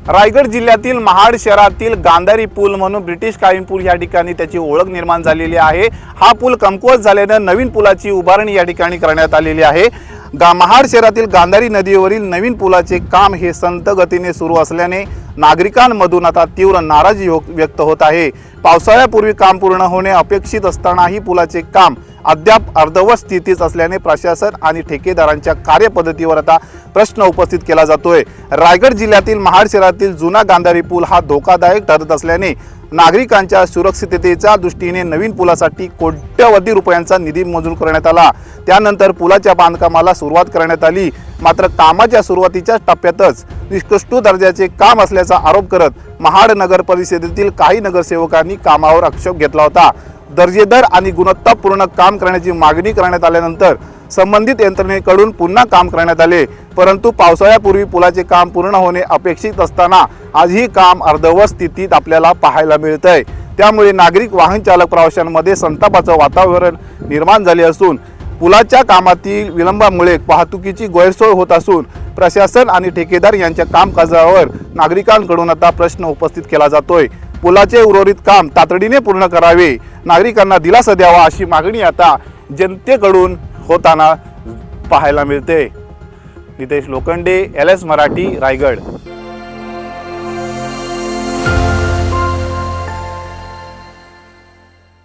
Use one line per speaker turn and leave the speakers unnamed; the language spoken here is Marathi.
रायगड जिल्ह्यातील महाड शहरातील गांधारी पूल म्हणून ब्रिटिश कालीन पूल या ठिकाणी त्याची ओळख निर्माण झालेली आहे। हा पूल कमकुवत झाल्याने नवीन पुलाची उभारणी या ठिकाणी करण्यात आलेली आहे। महाड शहरातील गांधारी नदीवरील नवीन पुलाचे काम हे संत गतीने सुरू असल्याने नागरिकांमधून आता तीव्र नाराजी व्यक्त होत आहे। पावसाळ्यापूर्वी काम पूर्ण होणे अपेक्षित असतानाही पुलाचे काम अद्याप अर्धवट स्थितीत असल्याने प्रशासन आणि ठेकेदारांच्या कार्यपद्धतीवर आता प्रश्न उपस्थित केला जातोय। रायगड जिल्ह्यातील महाड शहरातील जुना गांधारी पूल हा धोकादायक ठरत असल्याने नागरिकांच्या सुरक्षिततेच्या दृष्टीने नवीन पुलासाठी कोट्यवधी रुपयांचा निधी मंजूर करण्यात आला। त्यानंतर पुलाच्या बांधकामाला सुरुवात करण्यात आली। मात्र कामाच्या सुरुवातीच्या टप्प्यातच निकृष्ट दर्जाचे काम असल्याचा आरोप करत महाड नगर परिषदेतील काही नगरसेवकांनी कामावर आक्षेप घेतला होता। दर्जेदार आणि गुणवत्तापूर्ण काम करण्याची मागणी करण्यात आल्यानंतर संबंधित यंत्रणेकडून पुन्हा काम करण्यात आले, परंतु पावसाळ्यापूर्वी पुलाचे काम पूर्ण होणे अपेक्षित असताना आजही काम अर्धवट स्थितीत आपल्याला पाहायला मिळतंय। त्यामुळे नागरिक वाहन चालक प्रवाशांमध्ये संतापाचं वातावरण निर्माण झाले असून पुलाच्या कामातील विलंबामुळे वाहतुकीची गैरसोय होत असून प्रशासन आणि ठेकेदार यांच्या कामकाजावर नागरिकांकडून आता प्रश्न उपस्थित केला जातोय। पुलाचे उर्वरित काम तातडीने पूर्ण करावे, नागरिकांना दिलासा द्यावा अशी मागणी आता जनतेकडून होताना पाहायला मिळते। नितेश लोखंडे, LS मराठी, रायगड।